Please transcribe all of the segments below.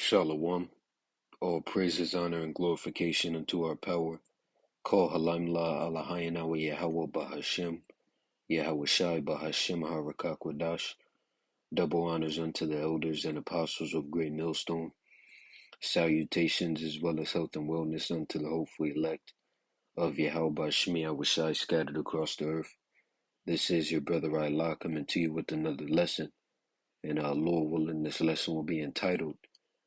Shalom. All praises, honor, and glorification unto our power. Call Halimla Allahayana wa Yahweh Bahashim, Yahweh Shai Bahashim Harakakwadash. Double honors unto the elders and apostles of Great Millstone. Salutations as well as health and wellness unto the hopefully elect of Yahweh Bahashim Yahweh Shai scattered across the earth. This is your brother Allah coming to you with another lesson. And Lord willing, this lesson will be entitled,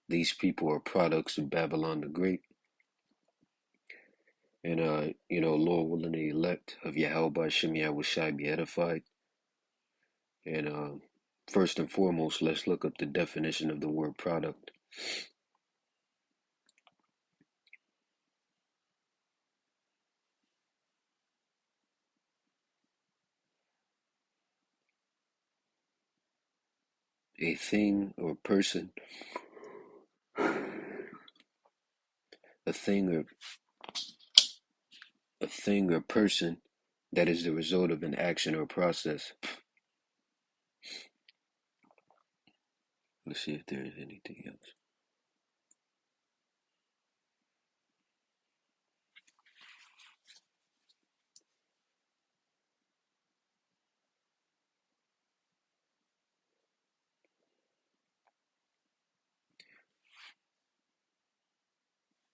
These People Are Products of Babylon the Great. And, Lord willing, the elect of Yahweh Bashim Yahweh Shai be edified. And first and foremost, let's look up the definition of the word product. A thing or person, a thing or person that is the result of an action or process. Let's see if there is anything else.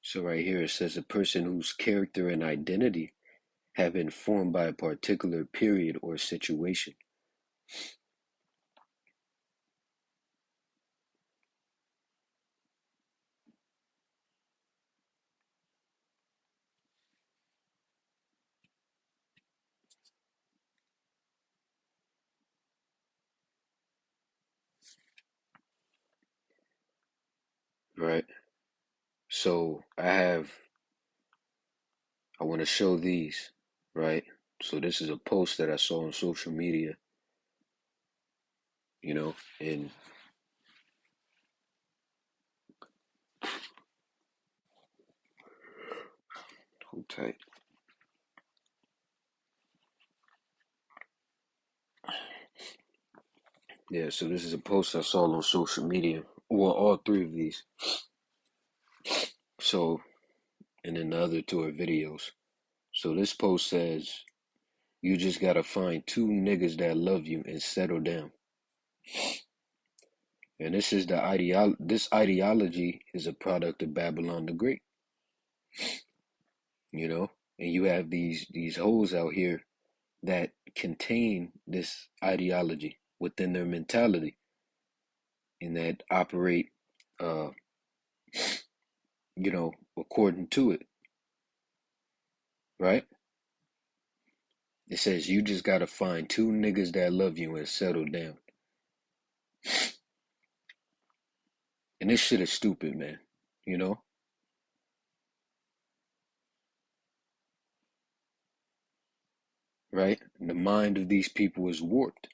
So right here it says a person whose character and identity have been formed by a particular period or situation. Right? So I want to show these, right? So this is a post that I saw on social media, and hold tight. Yeah, so this is a post I saw on social media. Well, all three of these. So, and then the other two are videos. So this post says, you just gotta find two niggas that love you and settle down. And this is this ideology is a product of Babylon the Great. And you have these hoes out here that contain this ideology within their mentality and that operate according to it, right? It says you just gotta find two niggas that love you and settle down. And this shit is stupid, man. You know? Right? And the mind of these people is warped.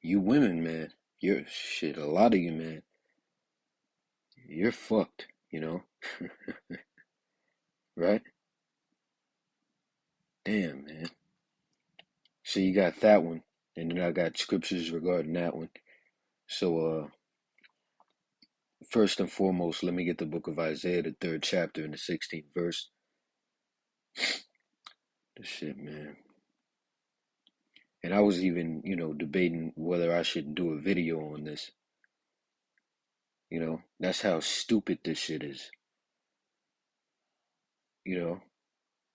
You women, man, you're shit, a lot of you, man, you're fucked, right? Damn, man. So you got that one, and then I got scriptures regarding that one. So, first and foremost, let me get the book of Isaiah, the 3rd chapter, and the 16th verse. This shit, man. And I was even, debating whether I should do a video on this. That's how stupid this shit is.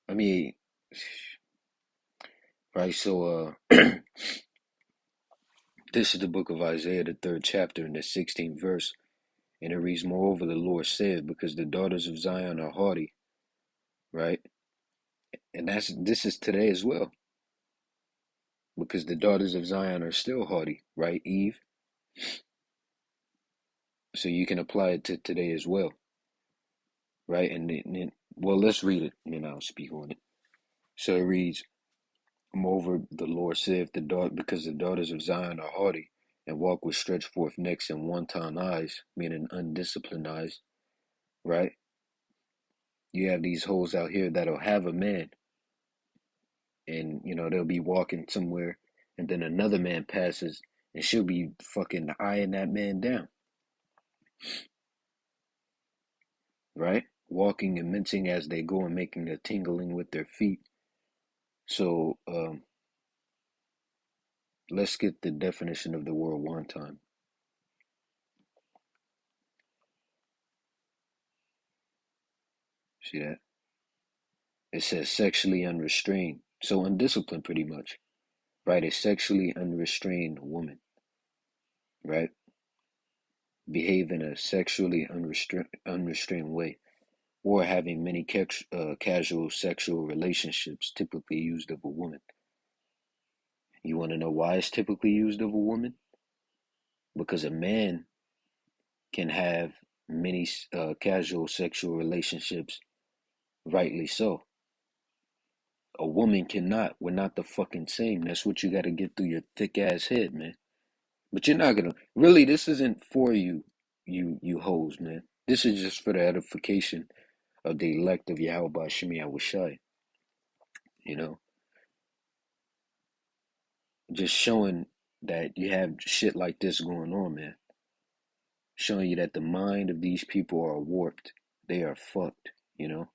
I mean, right? So, this is the book of Isaiah, the 3rd chapter, and the 16th verse. And it reads, moreover, the Lord said, because the daughters of Zion are haughty, right? And this is today as well, because the daughters of Zion are still haughty, right, Eve? So you can apply it to today as well, right? Well, let's read it, and then I'll speak on it. So it reads, moreover, the Lord said, because the daughters of Zion are haughty, and walk with stretched forth necks and wanton eyes, meaning undisciplined eyes, right? You have these hoes out here that'll have a man, and they'll be walking somewhere, and then another man passes, and she'll be fucking eyeing that man down. right? Walking and mincing as they go and making a tingling with their feet. So let's get the definition of the word one time. See that? It says sexually unrestrained. So undisciplined pretty much. Right? A sexually unrestrained woman. Right? Behave in a sexually unrestrained way. Or having many casual sexual relationships typically used of a woman. You want to know why it's typically used of a woman? Because a man can have many casual sexual relationships, rightly so. A woman cannot. We're not the fucking same. That's what you got to get through your thick ass head, man. But you're not gonna really. This isn't for you, you hoes, man. This is just for the edification of the elect of Yahweh Shemi Awashai. You know, just showing that you have shit like this going on, man. Showing you that the mind of these people are warped. They are fucked. You know,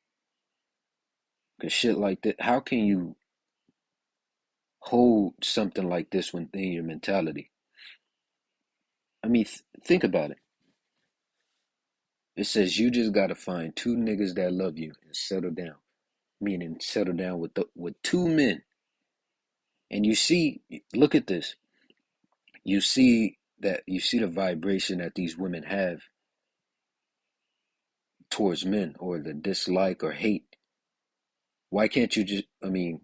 cause shit like that. How can you hold something like this within your mentality? I mean, think about it. It says you just gotta find two niggas that love you and settle down. Meaning settle down with two men. And you see, look at this. You see the vibration that these women have towards men, or the dislike or hate. Why can't you just? I mean,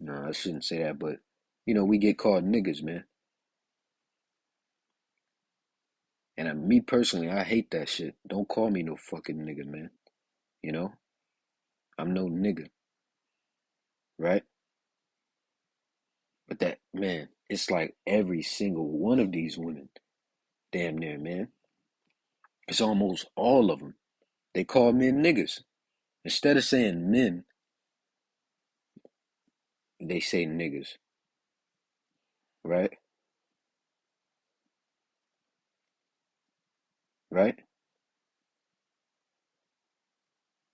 no, I shouldn't say that, but we get called niggas, man. And me personally, I hate that shit. Don't call me no fucking nigga, man. You know, I'm no nigga, right? But that man, it's like every single one of these women, damn near, man. It's almost all of them. They call men niggas. Instead of saying men, they say niggas, right? Right?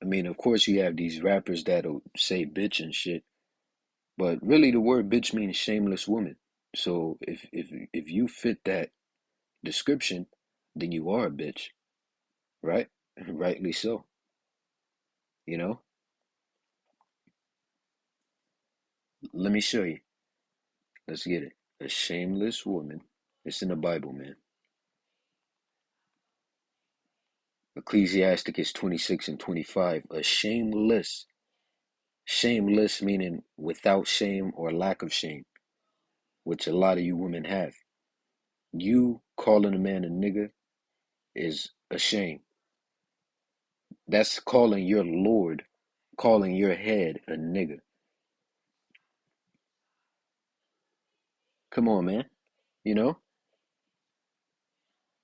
I mean, of course, you have these rappers that'll say bitch and shit, but really, the word bitch means shameless woman. So if you fit that description, then you are a bitch, right? Rightly so. You know. Let me show you. Let's get it. A shameless woman. It's in the Bible, man. Ecclesiasticus 26 and 25. A shameless. Shameless meaning without shame or lack of shame, which a lot of you women have. You calling a man a nigga is a shame. That's calling your Lord, calling your head a nigga. Come on, man. You know?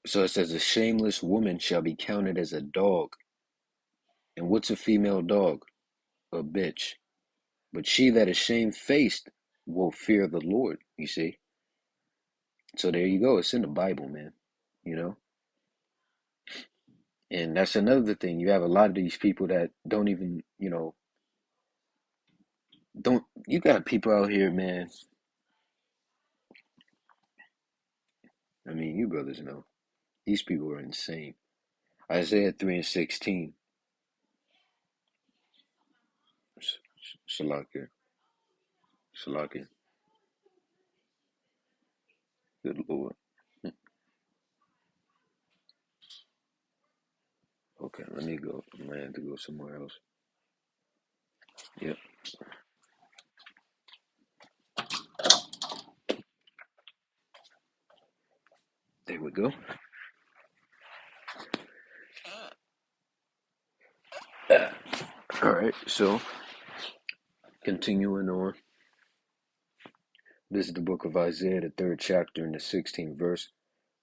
So it says a shameless woman shall be counted as a dog. And what's a female dog? A bitch. But she that is shamefaced will fear the Lord, you see? So there you go. It's in the Bible, man. You know? And that's another thing. You have a lot of these people that don't even, don't you got people out here, man. I mean, you brothers know. These people are insane. Isaiah 3 and 16. Salakia. Salakia. Good Lord. Okay, let me go. I might have to go somewhere else. Yep, there we go. All right, so continuing on. This is the book of Isaiah, the third chapter, and the 16th verse.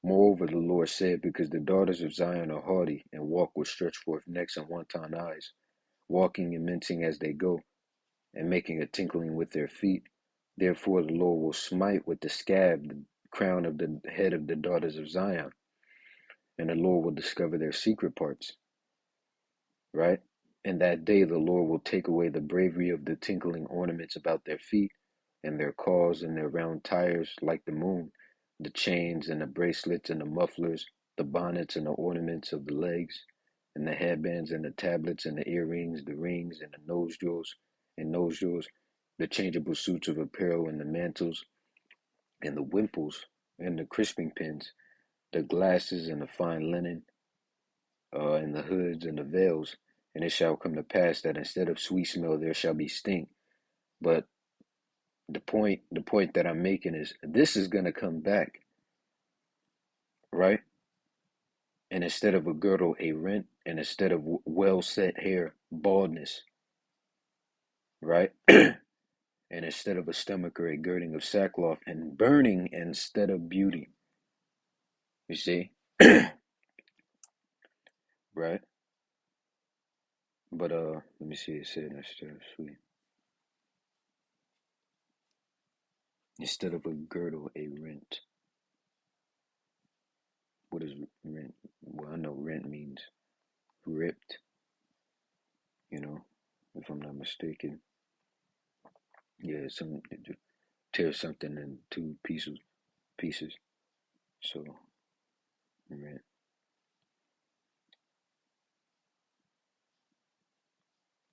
Moreover, the Lord said, because the daughters of Zion are haughty, and walk with stretched forth necks and wanton eyes, walking and mincing as they go, and making a tinkling with their feet. Therefore the Lord will smite with the scab the crown of the head of the daughters of Zion, and the Lord will discover their secret parts, right? And that day the Lord will take away the bravery of the tinkling ornaments about their feet, and their caws and their round tires like the moon, the chains and the bracelets and the mufflers, the bonnets and the ornaments of the legs, and the headbands and the tablets and the earrings, the rings and the nose jewels, the changeable suits of apparel and the mantles, and the wimples and the crisping pins, the glasses and the fine linen, and the hoods and the veils. And it shall come to pass that instead of sweet smell there shall be stink. But the point that I'm making is this is gonna come back, right? And instead of a girdle, a rent, and instead of well set hair, baldness, right? And instead of a stomacher, a girding of sackcloth, and burning instead of beauty. You see, right? But let me see. It said instead of sweet, instead of a girdle, a rent. What is rent? Well, I know rent means ripped. You know, if I'm not mistaken. Yeah, some tear something in two pieces. So rent.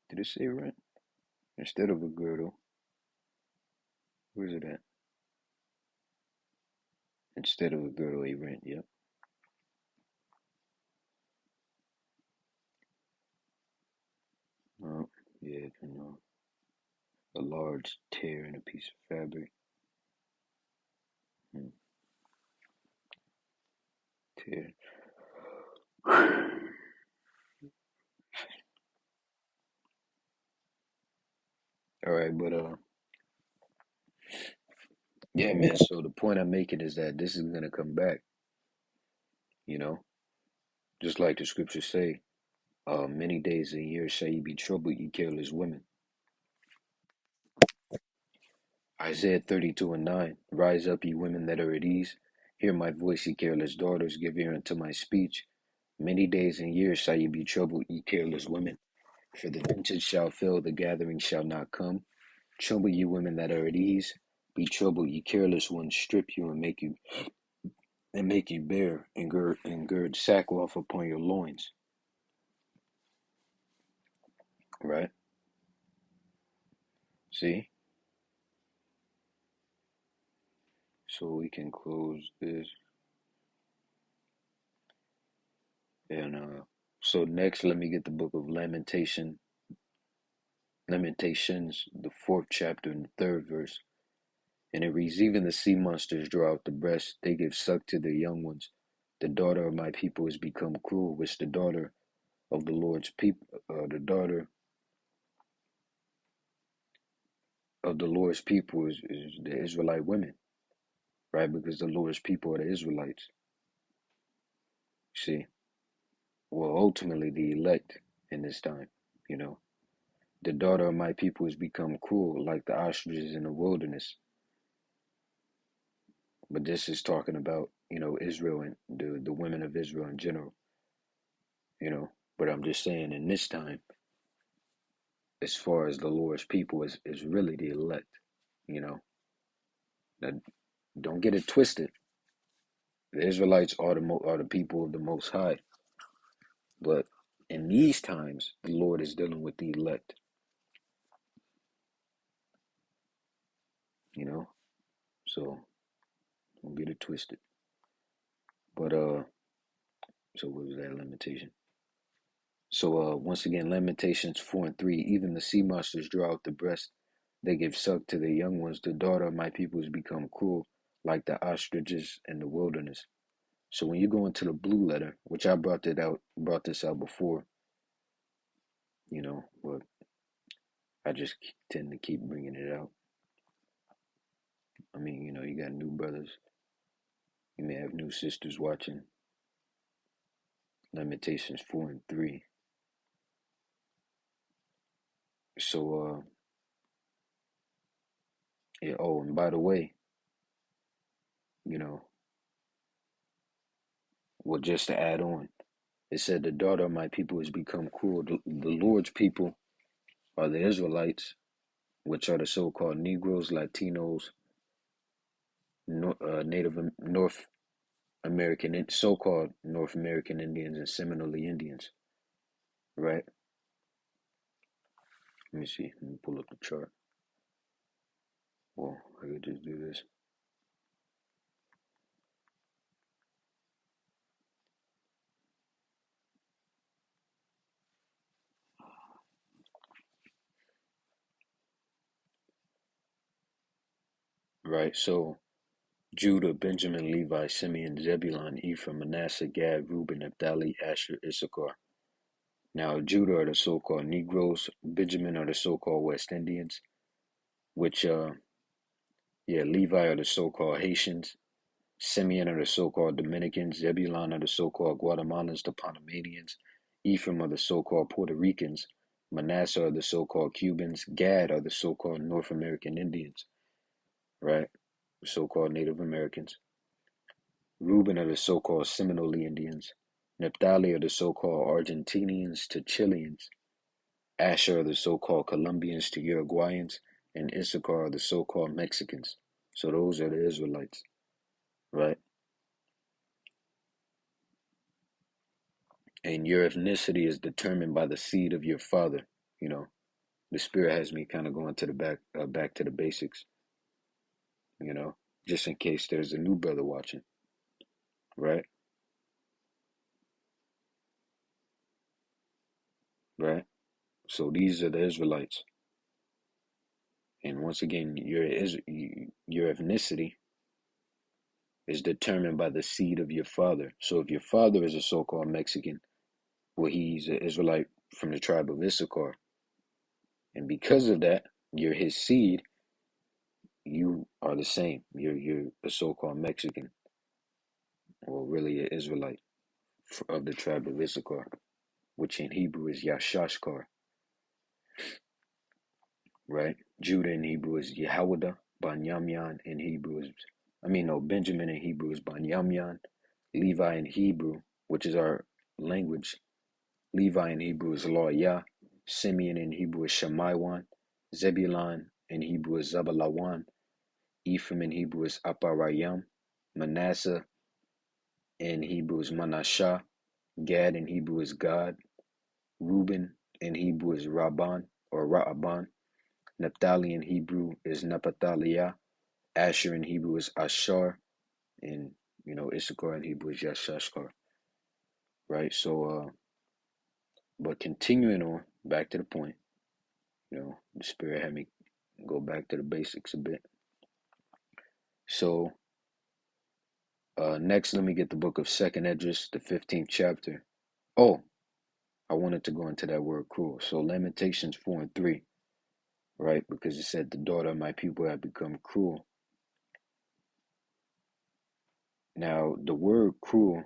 Did it say rent instead of a girdle? Where's it at? Instead of a girdle, a rent. Yep. Oh, yeah. You know, a large tear in a piece of fabric. Hmm. Tear. All right, but yeah, man. So the point I'm making is that this is gonna come back. You know, just like the scriptures say. Many days and years shall ye be troubled, ye careless women. Isaiah 32:9. Rise up, ye women that are at ease. Hear my voice, ye careless daughters. Give ear unto my speech. Many days and years shall ye be troubled, ye careless women. For the vintage shall fail, the gathering shall not come. Trouble ye women that are at ease. Be troubled, ye careless ones. Strip you and make you bare, and gird sackcloth upon your loins. Right? See? So we can close this. And so next let me get the book of Lamentations, the fourth chapter and the third verse. And it reads, even the sea monsters draw out the breast, they give suck to their young ones. The daughter of my people is become cruel, which the daughter of the Lord's people, the daughter of the Lord's people is the Israelite women, right? Because the Lord's people are the Israelites. See, well, ultimately the elect in this time, you know. The daughter of my people has become cruel, like the ostriches in the wilderness. But this is talking about, Israel and the women of Israel in general, you know. But I'm just saying, in this time, as far as the Lord's people is really the elect, you know. Now, don't get it twisted. The Israelites are the people of the Most High, but in these times, the Lord is dealing with the elect, you know. So don't get it twisted. But so what was that limitation? So once again, Lamentations 4:3. Even the sea monsters draw out the breast; they give suck to their young ones. The daughter of my people has become cruel, like the ostriches in the wilderness. So when you go into the blue letter, which I brought this out before, but I just tend to keep bringing it out. I mean, you got new brothers, you may have new sisters watching. Lamentations 4:3. So, yeah. Oh, and by the way, you know, Well, just to add on, it said the daughter of my people has become cruel. The Lord's people are the Israelites, which are the so-called Negroes, Latinos, Native North American, so-called North American Indians, and Seminole Indians, right? Let me see. Let me pull up the chart. Well, I could just do this. Right, so Judah, Benjamin, Levi, Simeon, Zebulun, Ephraim, Manasseh, Gad, Reuben, Naphtali, Asher, Issachar. Now, Judah are the so-called Negroes. Benjamin are the so-called West Indians, which, Levi are the so-called Haitians. Simeon are the so-called Dominicans. Zebulun are the so-called Guatemalans, the Panamanians. Ephraim are the so-called Puerto Ricans. Manasseh are the so-called Cubans. Gad are the so-called North American Indians, right? So-called Native Americans. Reuben are the so-called Seminole Indians. Naphtali are the so-called Argentinians to Chileans. Asher are the so-called Colombians to Uruguayans. And Issachar are the so-called Mexicans. So those are the Israelites, right? And your ethnicity is determined by the seed of your father. You know, the spirit has me kind of going to the back to the basics, you know, just in case there's a new brother watching, right? Right? So these are the Israelites. And once again, your ethnicity is determined by the seed of your father. So if your father is a so-called Mexican, well, he's an Israelite from the tribe of Issachar. And because of that, you're his seed, you are the same. You're a so-called Mexican, or really an Israelite of the tribe of Issachar, which in Hebrew is Yashashkar, right? Judah in Hebrew is Yehowadah. Banyamyan in Hebrew is, Benjamin in Hebrew is Banyamyan. Levi in Hebrew, which is our language, Levi in Hebrew is Loyah. Simeon in Hebrew is Shemaiwan. Zebulun in Hebrew is Zabalawan. Ephraim in Hebrew is Aparayam. Manasseh in Hebrew is Manasseh. Gad in Hebrew is God. Reuben in Hebrew is Rabban or Ra'aban. Naphtali in Hebrew is Naphtaliah. Asher in Hebrew is Ashar. And, Issachar in Hebrew is Yashashkar. Right? So, but continuing on, back to the point, the Spirit had me go back to the basics a bit. So, next, let me get the book of Second Esdras, the 15th chapter. Oh, I wanted to go into that word cruel. So, Lamentations 4 and 3, right? Because it said, the daughter of my people have become cruel. Now, the word cruel,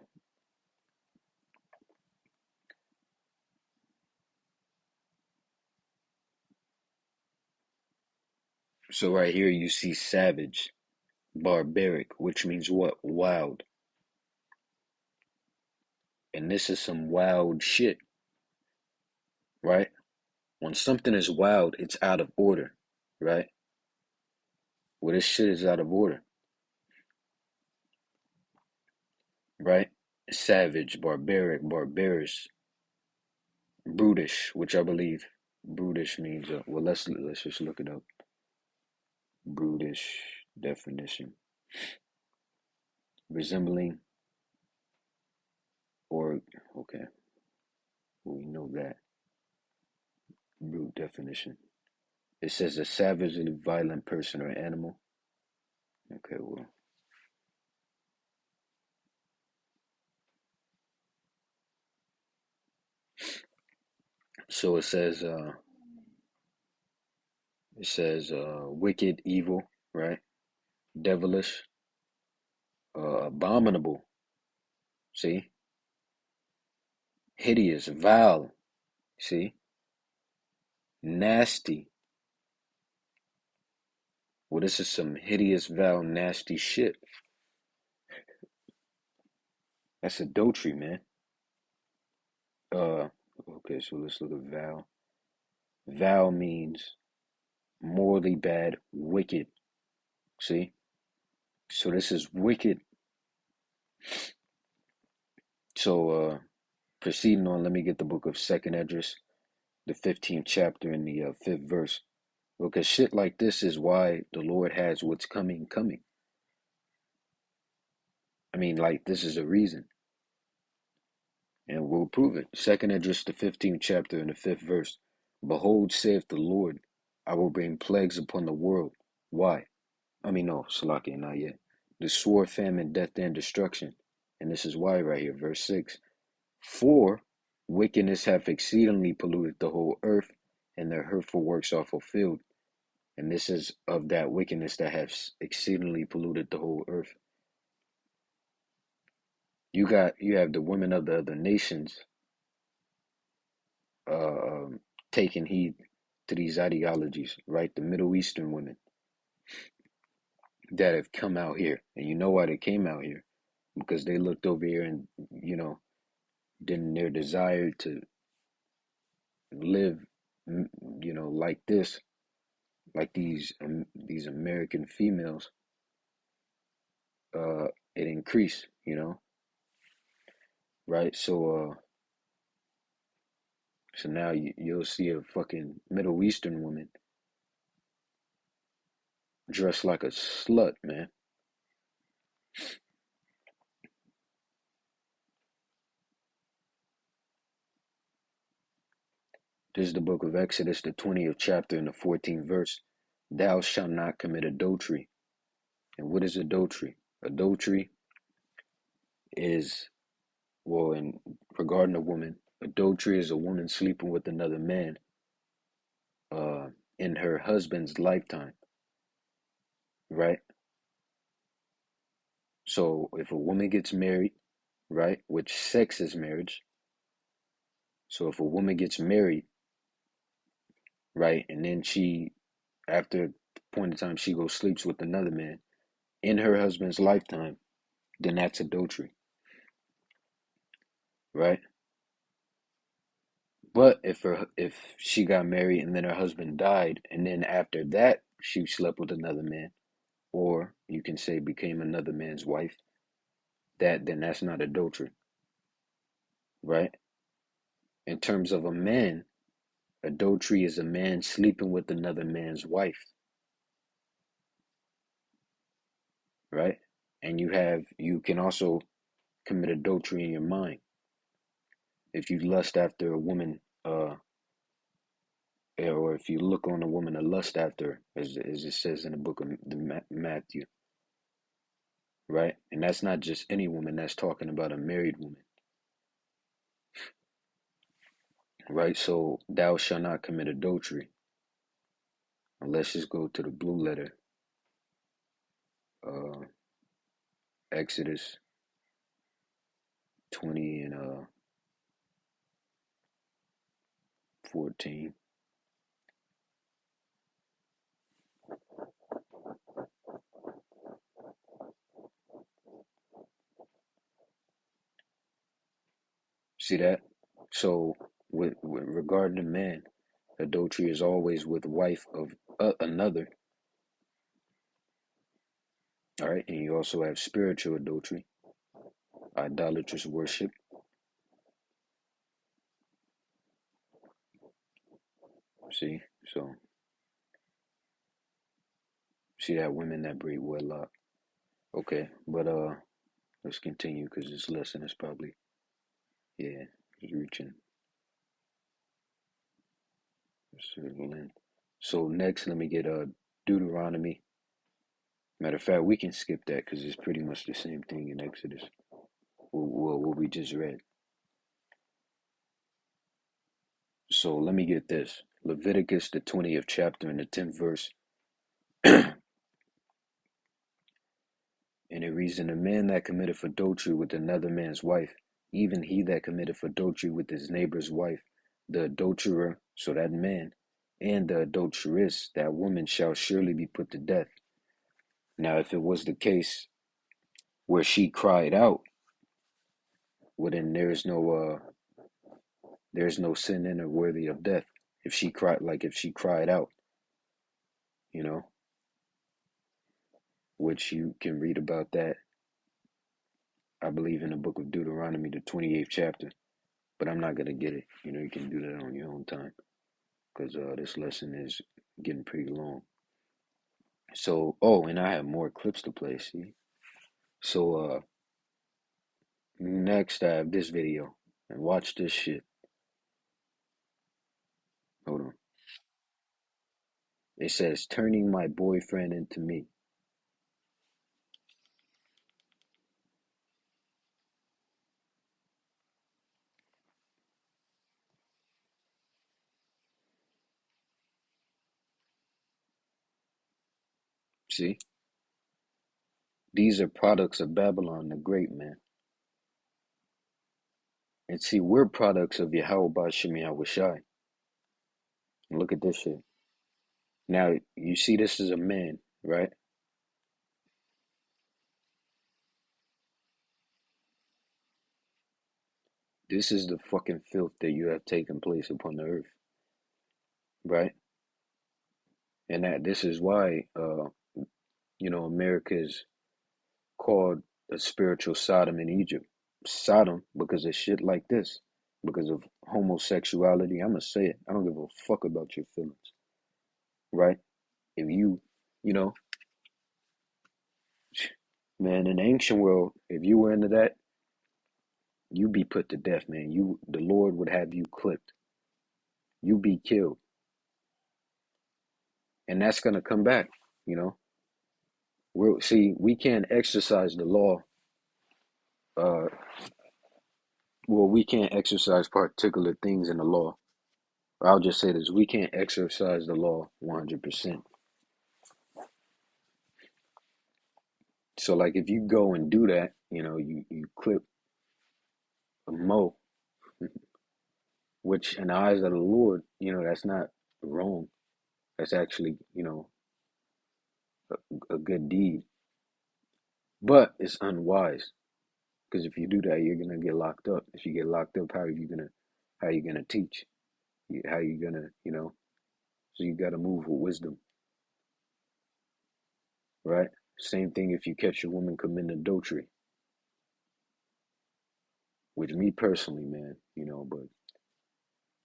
so right here you see savage, barbaric, which means what? Wild. And this is some wild shit, right? When something is wild, it's out of order, right? Well, this shit is out of order, right? Savage, barbaric, barbarous, brutish, which I believe brutish means. Well, let's just look it up. Brutish definition: resembling, or okay, well, we know that. Brute definition. It says a savagely violent person or animal. Okay, well, so it says wicked, evil, right? Devilish, abominable. See, hideous, vile. See, nasty. Well, this is some hideous, vile, nasty shit. That's adultery, man. Uh, okay, so let's look at vow. Vow means morally bad, wicked. See? So this is wicked. So proceeding on, let me get the book of Second Esdras, the 15th chapter and the 5th verse. Because shit like this is why the Lord has what's coming coming. I mean, like, this is a reason. And we'll prove it. Second Esdras, the 15th chapter and the 5th verse. Behold, saith the Lord, I will bring plagues upon the world. Why? I mean, no, Salakia, not yet. The sword, famine, death, and destruction. And this is why right here, verse 6. For wickedness hath exceedingly polluted the whole earth, and their hurtful works are fulfilled. And this is of that wickedness that has exceedingly polluted the whole earth. You have the women of the other nations taking heed to these ideologies, right? The Middle Eastern women that have come out here. And you know why they came out here? Because they looked over here and, then their desire to live, like this, like these American females, it increased, right? So now you'll see a fucking Middle Eastern woman dressed like a slut, man. This is the book of Exodus, the 20th chapter and the 14th verse. Thou shalt not commit adultery. And what is adultery? Adultery is, well, in regarding a woman, adultery is a woman sleeping with another man uh, in her husband's lifetime, right? So if a woman gets married, right, which sex is marriage. So if a woman gets married, right, and then after the point in time, she goes sleeps with another man in her husband's lifetime, then that's adultery, right? But if she got married and then her husband died, and then after that she slept with another man, or you can say became another man's wife, then that's not adultery, right? In terms of a man, adultery is a man sleeping with another man's wife, right? And you can also commit adultery in your mind if you lust after a woman, or if you look on a woman to lust after, as it says in the book of Matthew, right? And that's not just any woman, that's talking about a married woman, right? So thou shalt not commit adultery. And let's just go to the blue letter, uh, Exodus 20 and 14. See that? So with regard to man, adultery is always with wife of another, all right? And you also have spiritual adultery, idolatrous worship. See? So, see that women that breed wedlock. Okay, but let's continue because this lesson is probably, yeah, it's reaching a certain length. So next, let me get Deuteronomy. Matter of fact, we can skip that because it's pretty much the same thing in Exodus. What we just read. So let me get this. Leviticus, the 20th chapter and the 10th verse. And it reads, and a man that committeth adultery with another man's wife, even he that committeth adultery with his neighbor's wife, the adulterer, so that man, and the adulteress, that woman, shall surely be put to death. Now, if it was the case where she cried out, well then there's no sin in her worthy of death. If she cried, like if she cried out, you know, which you can read about that, I believe, in the book of Deuteronomy, the 28th chapter. But I'm not gonna get it. You know, you can do that on your own time, because this lesson is getting pretty long. So, oh, and I have more clips to play. See, so next I have this video, and watch this shit. Hold on. It says, "Turning my boyfriend into me." See, these are products of Babylon the Great, man. And see, we're products of Yahweh Bashim Yahushai. Look at this shit. Now, you see, this is a man, right? This is the fucking filth that you have taken place upon the earth, right? And that this is why, America is called a spiritual Sodom in Egypt. Sodom because of shit like this, because of homosexuality. I'm gonna say it. I don't give a fuck about your feelings, right? If you know, man, in the ancient world, if you were into that, you be put to death, man. The Lord would have you clipped. You be killed, and that's gonna come back. You know, we can't exercise the law. Uh, well, we can't exercise particular things in the law. I'll just say this: we can't exercise the law 100%. So, like, if you go and do that, you clip a mo, which in the eyes of the Lord, that's not wrong. That's actually, a good deed. But it's unwise because if you do that, you're gonna get locked up. If you get locked up, how are you gonna teach? How are you gonna, So you gotta move with wisdom, right? Same thing if you catch a woman committing adultery, which me personally, man, but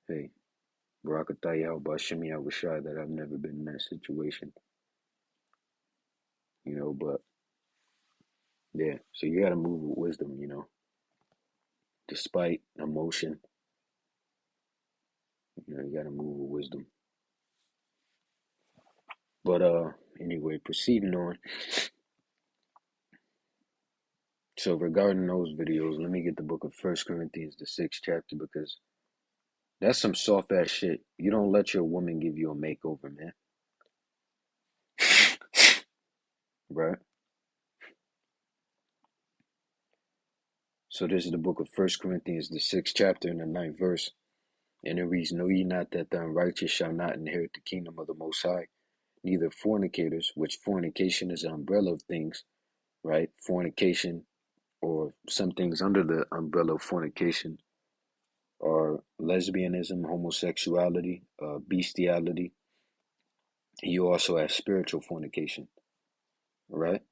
hey, Barakatayah Bashimi, I was shy that I've never been in that situation, but yeah, so you gotta move with wisdom, despite emotion, you gotta move with wisdom. But anyway, proceeding on. So regarding those videos, let me get the book of First Corinthians, the 6th chapter, because that's some soft ass shit. You don't let your woman give you a makeover, man. Right? So this is the book of First Corinthians, the 6th chapter and the 9th verse. And it reads, "Know ye not that the unrighteous shall not inherit the kingdom of the Most High? Neither fornicators," which fornication is an umbrella of things, right? Fornication, or some things under the umbrella of fornication, are lesbianism, homosexuality, bestiality. You also have spiritual fornication, right?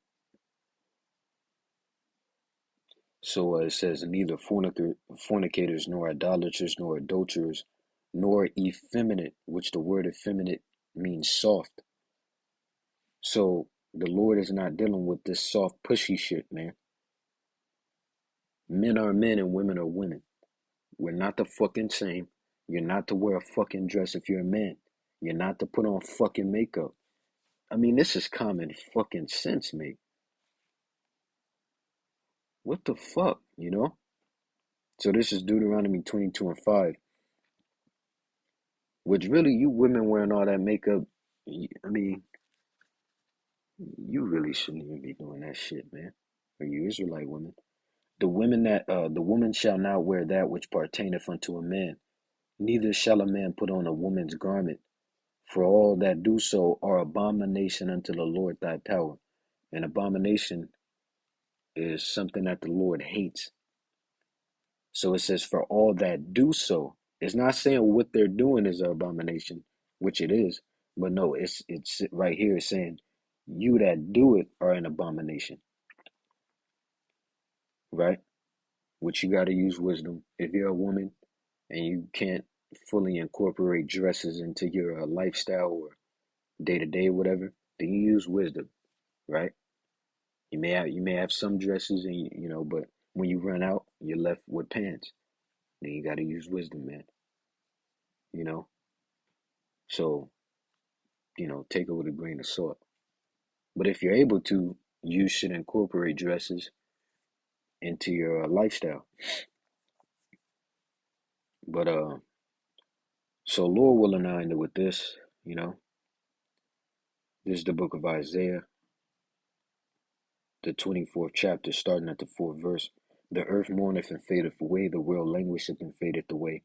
So it says, "Neither fornicators, nor idolaters, nor adulterers, nor effeminate," which the word effeminate means soft. So the Lord is not dealing with this soft, pushy shit, man. Men are men and women are women. We're not the fucking same. You're not to wear a fucking dress if you're a man. You're not to put on fucking makeup. I mean, this is common fucking sense, mate. What the fuck, So this is Deuteronomy 22 and 5, which really, you women wearing all that makeup, I mean, you really shouldn't even be doing that shit, man. Or you Israelite women. The woman shall not wear that which pertaineth unto a man, neither shall a man put on a woman's garment, for all that do so are abomination unto the Lord thy power. An abomination is something that the Lord hates. So it says, for all that do so. It's not saying what they're doing is an abomination, which it is, but no, it's right here. It's saying you that do it are an abomination, right? Which you got to use wisdom. If you're a woman and you can't fully incorporate dresses into your lifestyle or day to day, whatever, then you use wisdom, right? You may have some dresses, and but when you run out, you're left with pants. Then you got to use wisdom, man. You know, so take it with a grain of salt. But if you're able to, you should incorporate dresses into your lifestyle. But so Lord willing, I end with this. This is the book of Isaiah, the 24th chapter, starting at the 4th verse. The earth mourneth and fadeth away, the world languisheth and fadeth away.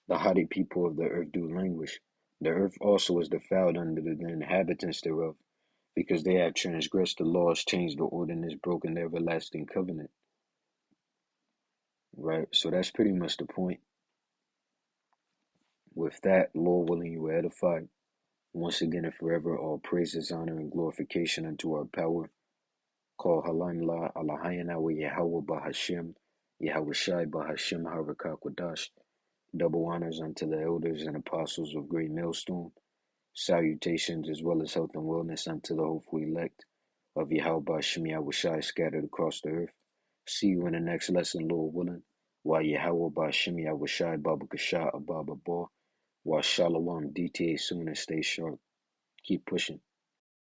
The haughty people of the earth do languish. The earth also is defiled under the inhabitants thereof, because they have transgressed the laws, changed the ordinance, broken the everlasting covenant. Right? So that's pretty much the point. With that, Lord willing, you were edified. Once again and forever, all praises, honor, and glorification unto our power. Call Halan La Alahayana wa Yahweh Bahashem, Yahweh Shai Bahashem Harakakwadash. Double honors unto the elders and apostles of Great Millstone. Salutations as well as health and wellness unto the hopeful elect of Yahweh Bahashem Yahweh Shai scattered across the earth. See you in the next lesson, Lord willing. While Yahweh Bahashem Yahweh Shai Baba Kasha Ababa Ba. While Shalom DTA soon and stay sharp. Keep pushing.